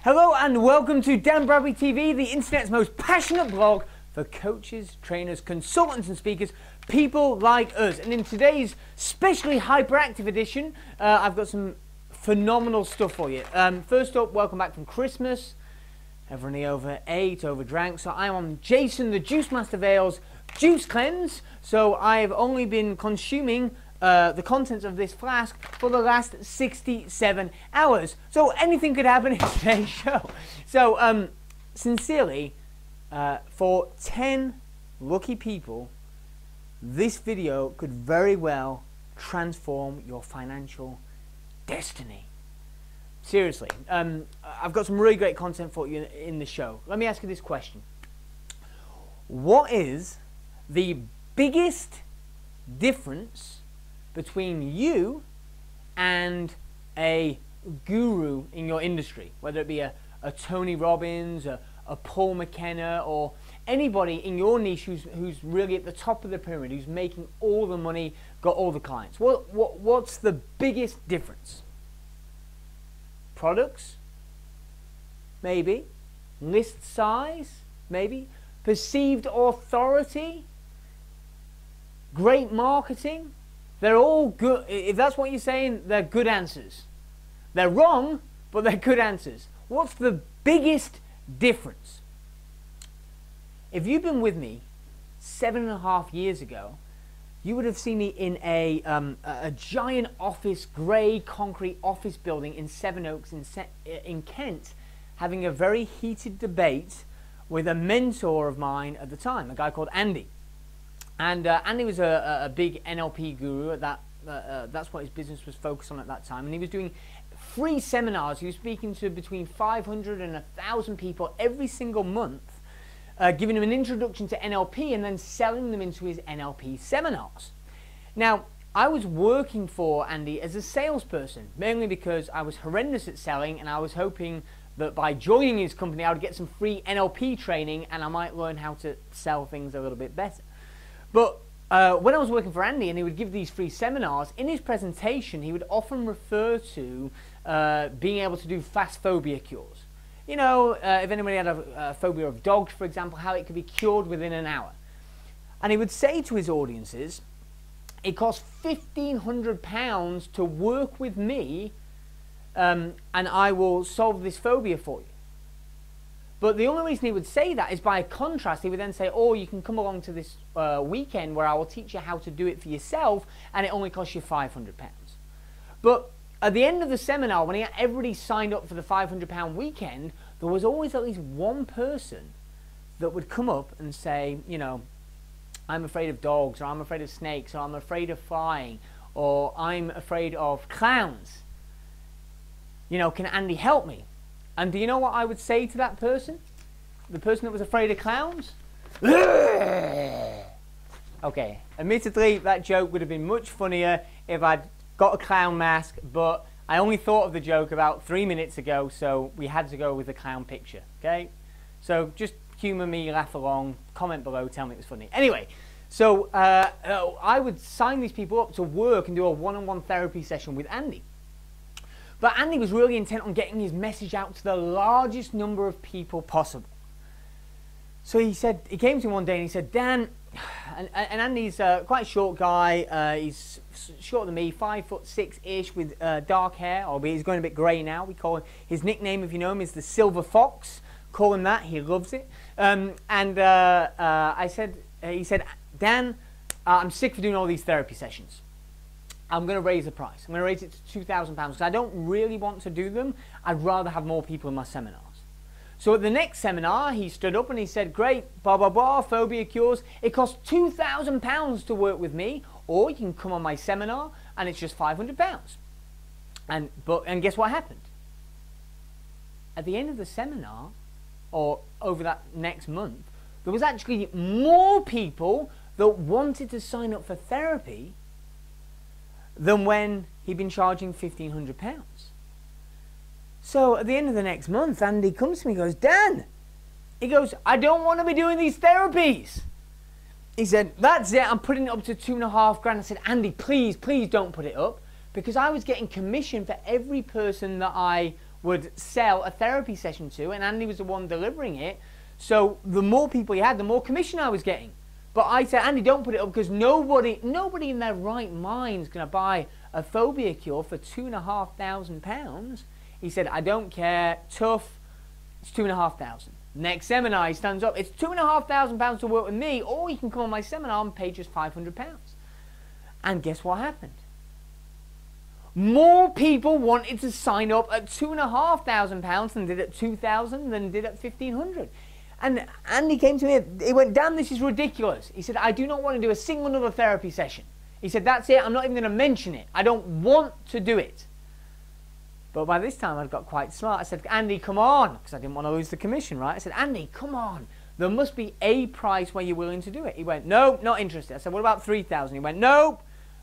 Hello and welcome to Bradbury TV, the internet's most passionate blog for coaches, trainers, consultants and speakers, people like us. And in today's specially hyperactive edition, I've got some phenomenal stuff for you. First up, welcome back from Christmas. Everybody overate, overdrank. So I'm on Jason the Juice Master Vale's Juice Cleanse. So I've only been consuming the contents of this flask for the last 67 hours. So anything could happen in today's show. So sincerely, for 10 lucky people, this video could very well transform your financial destiny. Seriously, I've got some really great content for you in the show. Let me ask you this question. What is the biggest difference between you and a guru in your industry, whether it be a Tony Robbins, a Paul McKenna, or anybody in your niche who's really at the top of the pyramid, who's making all the money, got all the clients? What's the biggest difference? Products? Maybe. List size? Maybe. Perceived authority? Great marketing? They're all good. If that's what you're saying, they're good answers. They're wrong, but they're good answers. What's the biggest difference? If you've been with me 7.5 years ago, you would have seen me in a giant office, grey concrete office building in Sevenoaks in Kent, having a very heated debate with a mentor of mine at the time, a guy called Andy. And Andy was a big NLP guru at that. That's what his business was focused on at that time. And he was doing free seminars. He was speaking to between 500 and 1,000 people every single month, giving them an introduction to NLP and then selling them into his NLP seminars. Now, I was working for Andy as a salesperson, mainly because I was horrendous at selling, and I was hoping that by joining his company, I would get some free NLP training and I might learn how to sell things a little bit better. But when I was working for Andy and he would give these free seminars, in his presentation he would often refer to being able to do fast phobia cures. You know, if anybody had a phobia of dogs, for example, how it could be cured within an hour. And he would say to his audiences, it costs £1,500 to work with me and I will solve this phobia for you. But the only reason he would say that is by contrast. He would then say, oh, you can come along to this weekend where I will teach you how to do it for yourself and it only costs you £500. But at the end of the seminar, when everybody signed up for the £500 weekend, there was always at least one person that would come up and say, you know, I'm afraid of dogs, or I'm afraid of snakes, or I'm afraid of flying, or I'm afraid of clowns. You know, can Andy help me? And do you know what I would say to that person? The person that was afraid of clowns? Okay, admittedly, that joke would have been much funnier if I'd got a clown mask, but I only thought of the joke about 3 minutes ago, so we had to go with the clown picture, okay? So just humour me, laugh along, comment below, tell me it was funny. Anyway, so I would sign these people up to work and do a one-on-one therapy session with Andy. But Andy was really intent on getting his message out to the largest number of people possible. So he came to me one day and he said, Dan, and Andy's quite a short guy, he's shorter than me, 5'6"-ish with dark hair, albeit he's going a bit grey now. We call him, his nickname, if you know him, is the Silver Fox. Call him that, he loves it. He said, Dan, I'm sick of doing all these therapy sessions. I'm going to raise the price. I'm going to raise it to £2,000 because I don't really want to do them. I'd rather have more people in my seminars. So at the next seminar, he stood up and he said, great, blah, blah, blah, phobia cures. It costs £2,000 to work with me, or you can come on my seminar and it's just £500. And guess what happened? At the end of the seminar, or over that next month, there was actually more people that wanted to sign up for therapy than when he'd been charging £1,500. So at the end of the next month, Andy comes to me and goes, Dan, he goes, I don't want to be doing these therapies. He said, that's it, I'm putting it up to £2,500. I said, Andy, please don't put it up, because I was getting commission for every person that I would sell a therapy session to, and Andy was the one delivering it. So the more people you had, the more commission I was getting. But I said, Andy, don't put it up, because nobody in their right mind is going to buy a phobia cure for £2,500. He said, I don't care, tough, it's £2,500. Next seminar, he stands up, it's £2,500 to work with me, or you can come on my seminar and pay just £500. And guess what happened? More people wanted to sign up at £2,500 than did at £2,000 than did at £1,500. And Andy came to me, he went, Dan, this is ridiculous. He said, I do not want to do a single another therapy session. He said, that's it, I'm not even going to mention it. I don't want to do it. But by this time, I'd got quite smart. I said, Andy, come on, because I didn't want to lose the commission, right? I said, Andy, come on. There must be a price where you're willing to do it. He went, no, not interested. I said, what about 3,000? He went, no,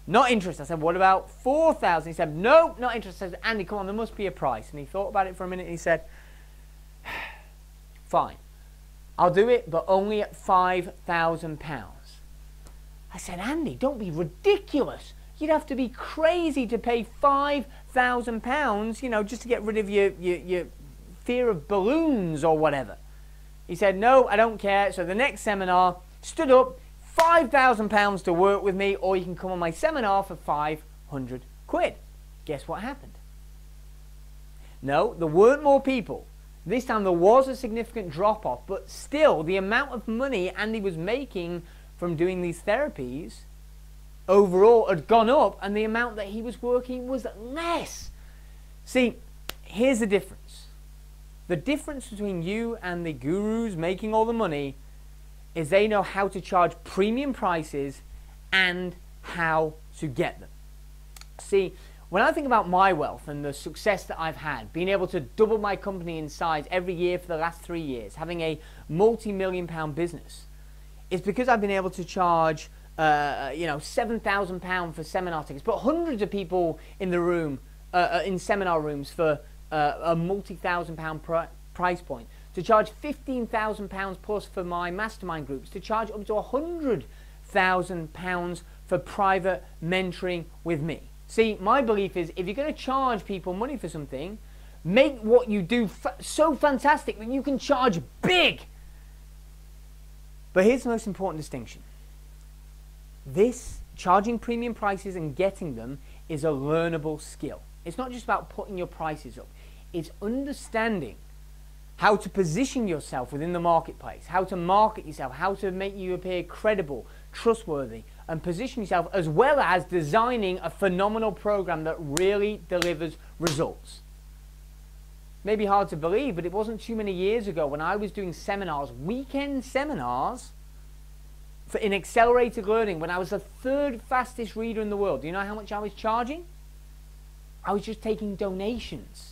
not interested. I said, what about 4,000? He said, no, not interested. I said, Andy, come on, there must be a price. And he thought about it for a minute and he said, fine, I'll do it, but only at £5,000. I said, Andy, don't be ridiculous. You'd have to be crazy to pay £5,000, you know, just to get rid of your fear of balloons or whatever. He said, no, I don't care. So the next seminar, stood up, £5,000 to work with me, or you can come on my seminar for 500 quid. Guess what happened? No, there weren't more people. This time there was a significant drop-off, but still the amount of money Andy was making from doing these therapies overall had gone up, and the amount that he was working was less. See, here's the difference. The difference between you and the gurus making all the money is they know how to charge premium prices and how to get them. See, when I think about my wealth and the success that I've had, being able to double my company in size every year for the last 3 years, having a multi-million-pound business, it's because I've been able to charge £7,000 for seminar tickets, put hundreds of people in the room, in seminar rooms for a multi-thousand-pound price point, to charge £15,000 plus for my mastermind groups, to charge up to £100,000 for private mentoring with me. See, my belief is if you're going to charge people money for something, make what you do so fantastic that you can charge big. But here's the most important distinction. This, charging premium prices and getting them, is a learnable skill. It's not just about putting your prices up. It's understanding how to position yourself within the marketplace, how to market yourself, how to make you appear credible, trustworthy, and position yourself, as well as designing a phenomenal program that really delivers results. Maybe hard to believe, but it wasn't too many years ago when I was doing seminars, weekend seminars, in accelerated learning, when I was the 3rd fastest reader in the world. Do you know how much I was charging? I was just taking donations.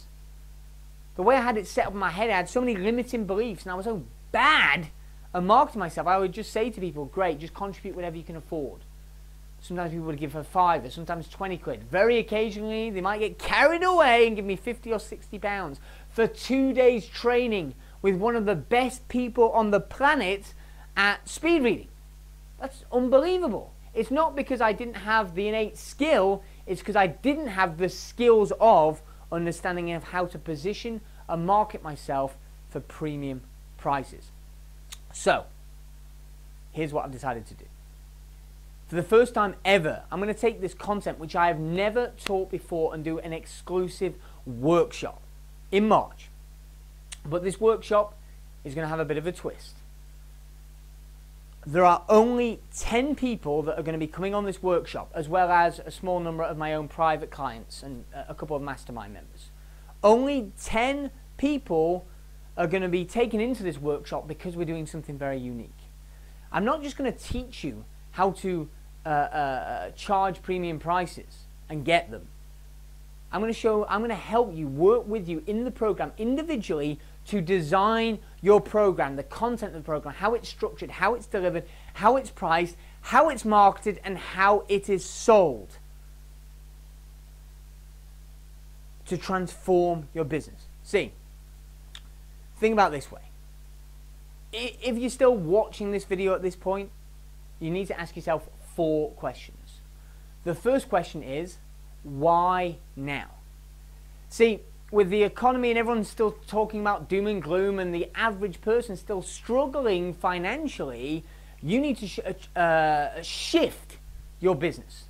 The way I had it set up in my head, I had so many limiting beliefs, and I was so bad at marketing myself. I would just say to people, great, just contribute whatever you can afford. Sometimes people would give her £5, sometimes 20 quid. Very occasionally, they might get carried away and give me 50 or 60 pounds for 2 days training with one of the best people on the planet at speed reading. That's unbelievable. It's not because I didn't have the innate skill, it's because I didn't have the skills of understanding of how to position and market myself for premium prices. So, here's what I've decided to do. For the first time ever, I'm going to take this content, which I have never taught before, and do an exclusive workshop in March. But this workshop is going to have a bit of a twist. There are only 10 people that are going to be coming on this workshop, as well as a small number of my own private clients and a couple of mastermind members. Only 10 people are going to be taken into this workshop because we're doing something very unique. I'm not just going to teach you how to charge premium prices and get them. I'm going to help you, work with you in the program individually to design your program, the content of the program, how it's structured, how it's delivered, how it's priced, how it's marketed, and how it is sold to transform your business. See, think about it this way. If you're still watching this video at this point, you need to ask yourself 4 questions. The first question is, why now? See, with the economy and everyone's still talking about doom and gloom and the average person still struggling financially, you need to shift your business.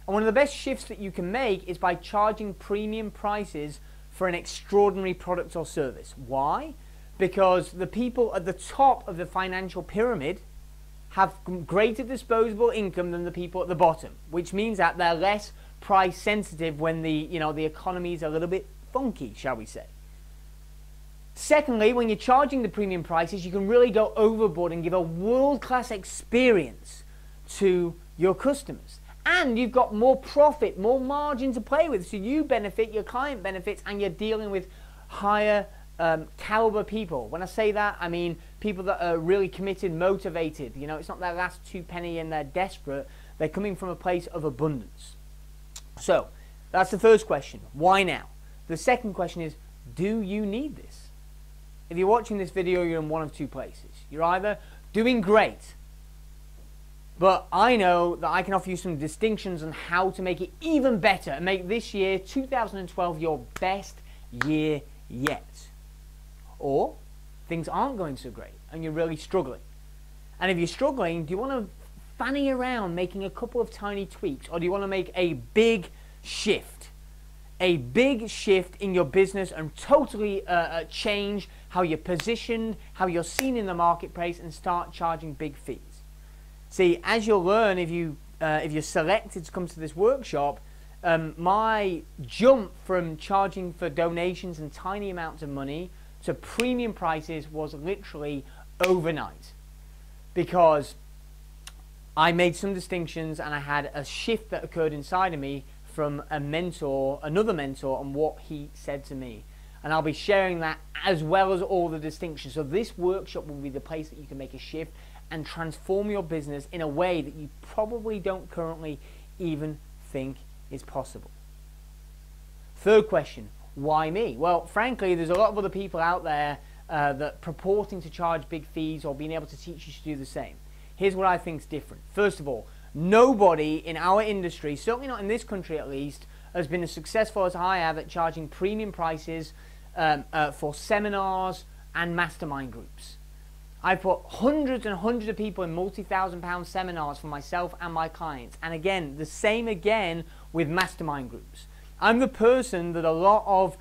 And one of the best shifts that you can make is by charging premium prices for an extraordinary product or service. Why? Because the people at the top of the financial pyramid have greater disposable income than the people at the bottom, which means that they're less price sensitive when the economy is a little bit funky, shall we say. Secondly, when you're charging the premium prices, you can really go overboard and give a world-class experience to your customers. And you've got more profit, more margin to play with, so you benefit, your client benefits, and you're dealing with higher caliber people. When I say that, I mean people that are really committed, motivated. You know, it's not their last 2 penny and they're desperate. They're coming from a place of abundance. So, that's the first question. Why now? The second question is, do you need this? If you're watching this video, you're in one of two places. You're either doing great, but I know that I can offer you some distinctions on how to make it even better and make this year, 2012, your best year yet. Or things aren't going so great and you're really struggling. And if you're struggling, do you want to fanny around making a couple of tiny tweaks, or do you want to make a big shift? A big shift in your business and totally change how you're positioned, how you're seen in the marketplace, and start charging big fees. See, as you'll learn if you're selected to come to this workshop, my jump from charging for donations and tiny amounts of money to premium prices was literally overnight, because I made some distinctions and I had a shift that occurred inside of me from another mentor, and what he said to me. And I'll be sharing that as well as all the distinctions. So this workshop will be the place that you can make a shift and transform your business in a way that you probably don't currently even think is possible. Third question, why me? Well, frankly, there's a lot of other people out there that purporting to charge big fees or being able to teach you to do the same. Here's what I think is different. First of all, nobody in our industry, certainly not in this country at least, has been as successful as I have at charging premium prices for seminars and mastermind groups. I've put hundreds and hundreds of people in multi-thousand-pound seminars for myself and my clients. And again, the same again with mastermind groups. I'm the person that a lot of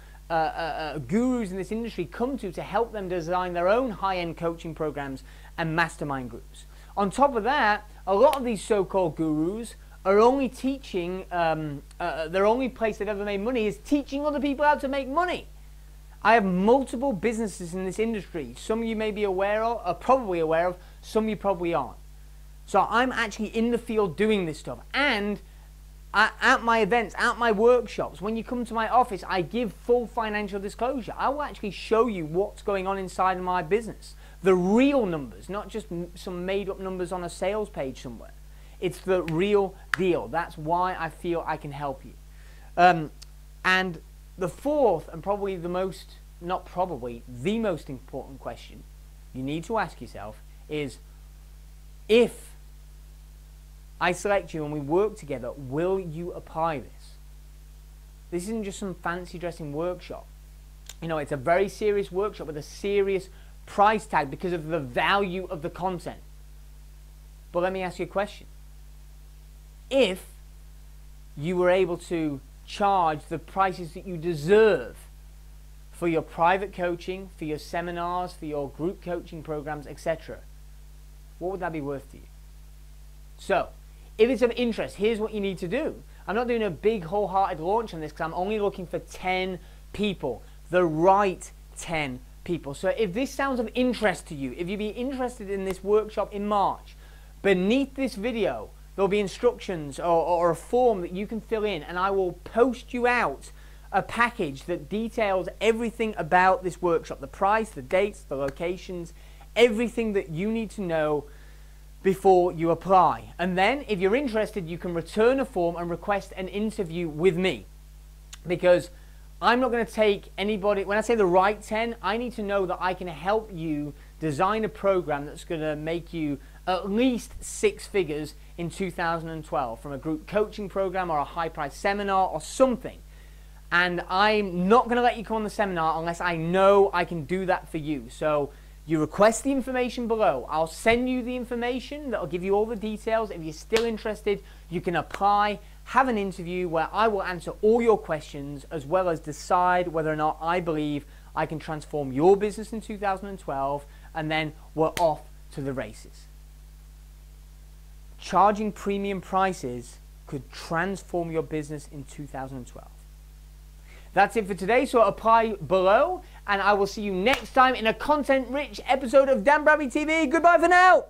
gurus in this industry come to help them design their own high-end coaching programs and mastermind groups. On top of that, a lot of these so-called gurus are only teaching, their only place they've ever made money is teaching other people how to make money. I have multiple businesses in this industry. Some you may be aware of, are probably aware of, some you probably aren't. So I'm actually in the field doing this stuff. And at my events, at my workshops, when you come to my office, I give full financial disclosure. I will actually show you what's going on inside of my business. The real numbers, not just some made-up numbers on a sales page somewhere. It's the real deal. That's why I feel I can help you. And the fourth, and probably the most, not probably, the most important question you need to ask yourself is, if I select you and we work together, will you apply this? This isn't just some fancy dressing workshop. You know, it's a very serious workshop with a serious price tag because of the value of the content. But let me ask you a question. If you were able to charge the prices that you deserve for your private coaching, for your seminars, for your group coaching programs, etc., what would that be worth to you? So, if it's of interest, here's what you need to do. I'm not doing a big wholehearted launch on this because I'm only looking for 10 people, the right 10 people. So if this sounds of interest to you, if you'd be interested in this workshop in March, beneath this video, there'll be instructions or a form that you can fill in, and I will post you out a package that details everything about this workshop, the price, the dates, the locations, everything that you need to know before you apply. And then if you're interested, you can return a form and request an interview with me, because I'm not going to take anybody. When I say the right 10, I need to know that I can help you design a program that's going to make you at least 6 figures in 2012 from a group coaching program or a high price seminar or something. And I'm not going to let you come on the seminar unless I know I can do that for you. So you request the information below. I'll send you the information that will give you all the details. If you're still interested, you can apply, have an interview where I will answer all your questions as well as decide whether or not I believe I can transform your business in 2012, and then we're off to the races. Charging premium prices could transform your business in 2012. That's it for today, so apply below, and I will see you next time in a content-rich episode of Bradbury TV. Goodbye for now!